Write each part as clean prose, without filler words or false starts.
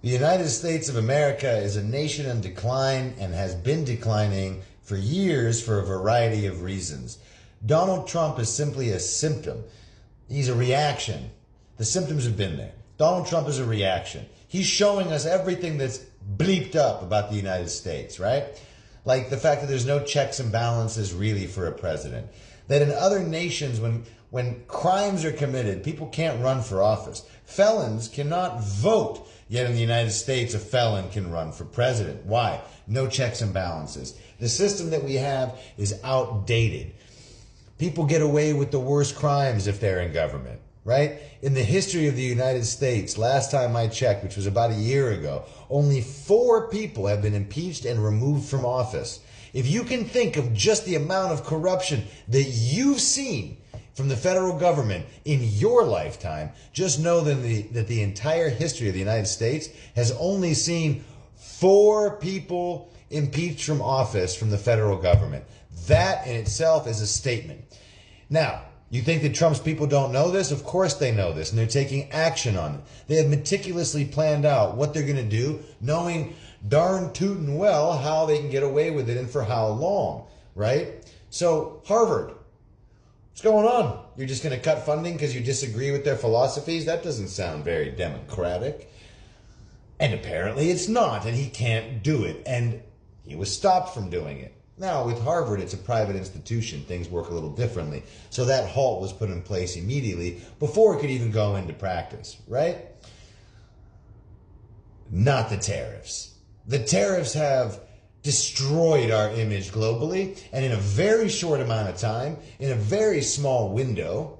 The United States of America is a nation in decline and has been declining for years for a variety of reasons. Donald Trump is simply a symptom. He's a reaction. The symptoms have been there. Donald Trump is a reaction. He's showing us everything that's bleeped up about the United States, right? Like the fact that there's no checks and balances really for a president. That in other nations, when crimes are committed, people can't run for office. Felons cannot vote. Yet in the United States, a felon can run for president. Why? No checks and balances. The system that we have is outdated. People get away with the worst crimes if they're in government, right? In the history of the United States, last time I checked, which was about a year ago, only 4 people have been impeached and removed from office. If you can think of just the amount of corruption that you've seen from the federal government in your lifetime, just know that the entire history of the United States has only seen 4 people impeached from office from the federal government. That in itself is a statement. Now, you think that Trump's people don't know this? Of course they know this, and they're taking action on it. They have meticulously planned out what they're going to do, knowing darn tootin' well how they can get away with it and for how long, right? So, Harvard, what's going on? You're just going to cut funding because you disagree with their philosophies? That doesn't sound very democratic. And apparently it's not, and he can't do it. And he was stopped from doing it. Now, with Harvard, it's a private institution. Things work a little differently. So that halt was put in place immediately before it could even go into practice, right? Not the tariffs. The tariffs have destroyed our image globally, and in a very short amount of time, in a very small window,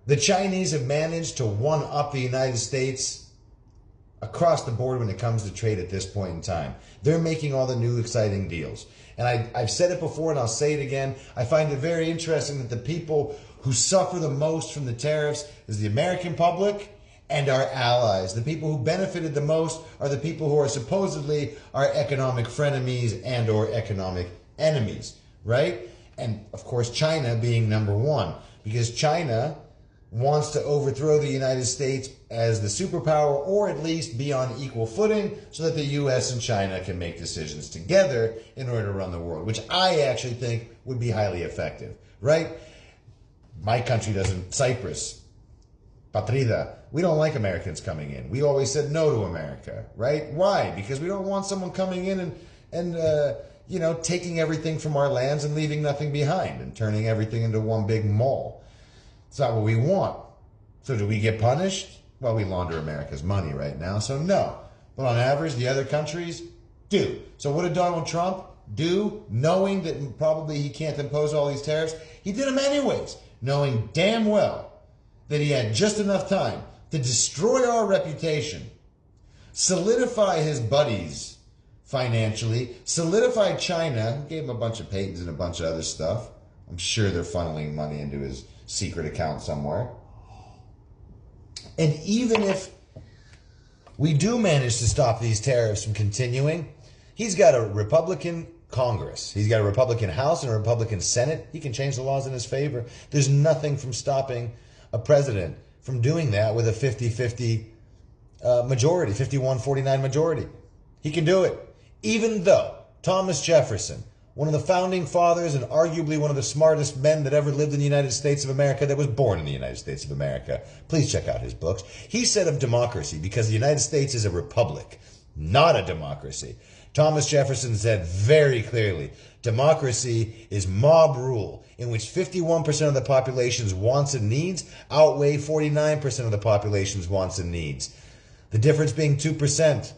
the Chinese have managed to one-up the United States across the board when it comes to trade at this point in time. They're making all the new exciting deals. And I've said it before and I'll say it again. I find it very interesting that the people who suffer the most from the tariffs is the American public and our allies. The people who benefited the most are the people who are supposedly our economic frenemies and or economic enemies, right? And of course, China being number one, because China wants to overthrow the United States as the superpower, or at least be on equal footing so that the U.S. and China can make decisions together in order to run the world, which I actually think would be highly effective, right? My country doesn't, Cyprus, Patrida, we don't like Americans coming in. We always said no to America, right? Why? Because we don't want someone coming in and taking everything from our lands and leaving nothing behind and turning everything into one big mall. It's not what we want. So do we get punished? Well, we launder America's money right now, so no. But on average, the other countries do. So what did Donald Trump do, knowing that probably he can't impose all these tariffs? He did them anyways, knowing damn well that he had just enough time to destroy our reputation, solidify his buddies financially, solidify China, gave him a bunch of patents and a bunch of other stuff. I'm sure they're funneling money into his secret account somewhere. And even if we do manage to stop these tariffs from continuing, he's got a Republican Congress. He's got a Republican House and a Republican Senate. He can change the laws in his favor. There's nothing from stopping a president from doing that with a 50-50 majority, 51-49 majority. He can do it. Even though Thomas Jefferson, one of the founding fathers and arguably one of the smartest men that ever lived in the United States of America, that was born in the United States of America. Please check out his books. He said of democracy, because the United States is a republic, not a democracy. Thomas Jefferson said very clearly, democracy is mob rule, in which 51% of the population's wants and needs outweigh 49% of the population's wants and needs. The difference being 2%.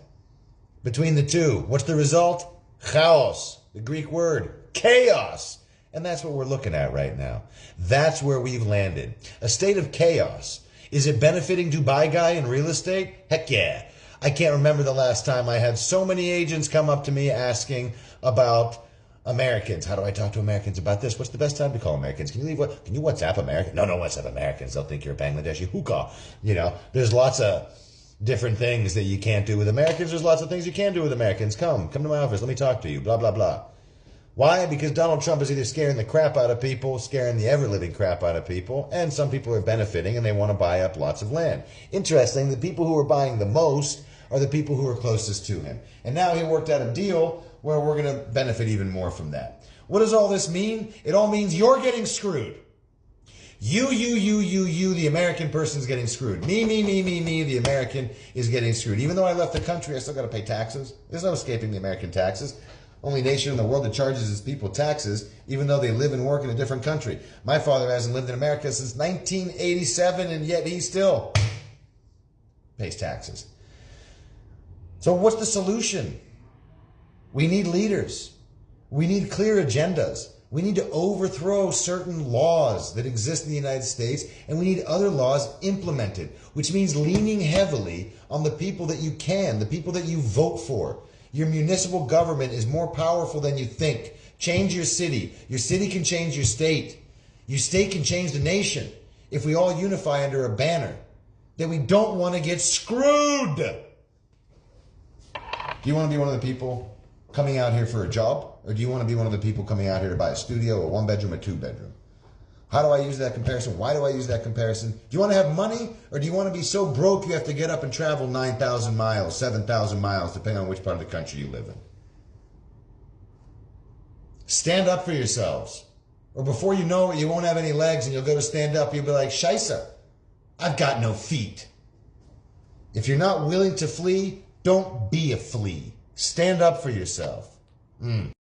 Between the two, what's the result? Chaos. The Greek word, chaos. And that's what we're looking at right now. That's where we've landed. A state of chaos. Is it benefiting Dubai guy in real estate? Heck yeah. I can't remember the last time I had so many agents come up to me asking about Americans. How do I talk to Americans about this? What's the best time to call Americans? Can you WhatsApp Americans? No, WhatsApp Americans. They'll think you're a Bangladeshi hookah. There's lots of different things that you can't do with Americans. There's lots of things you can do with Americans. Come to my office. Let me talk to you. Blah, blah, blah. Why? Because Donald Trump is either scaring the crap out of people, scaring the ever-living crap out of people, and some people are benefiting and they want to buy up lots of land. Interesting, the people who are buying the most are the people who are closest to him. And now he worked out a deal where we're going to benefit even more from that. What does all this mean? It all means you're getting screwed. You, the American person's getting screwed. Me, the American is getting screwed. Even though I left the country, I still got to pay taxes. There's no escaping the American taxes. Only nation in the world that charges its people taxes, even though they live and work in a different country. My father hasn't lived in America since 1987, and yet he still pays taxes. So what's the solution? We need leaders. We need clear agendas. We need to overthrow certain laws that exist in the United States, and we need other laws implemented, which means leaning heavily on the people that you can, the people that you vote for. Your municipal government is more powerful than you think. Change your city. Your city can change your state. Your state can change the nation if we all unify under a banner that we don't want to get screwed. Do you want to be one of the people coming out here for a job? Or do you want to be one of the people coming out here to buy a studio, a 1-bedroom, a 2-bedroom? How do I use that comparison? Why do I use that comparison? Do you want to have money, or do you want to be so broke you have to get up and travel 9,000 miles, 7,000 miles, depending on which part of the country you live in? Stand up for yourselves. Or before you know it, you won't have any legs and you'll go to stand up, you'll be like, Scheisse, I've got no feet. If you're not willing to flee, don't be a flea. Stand up for yourself.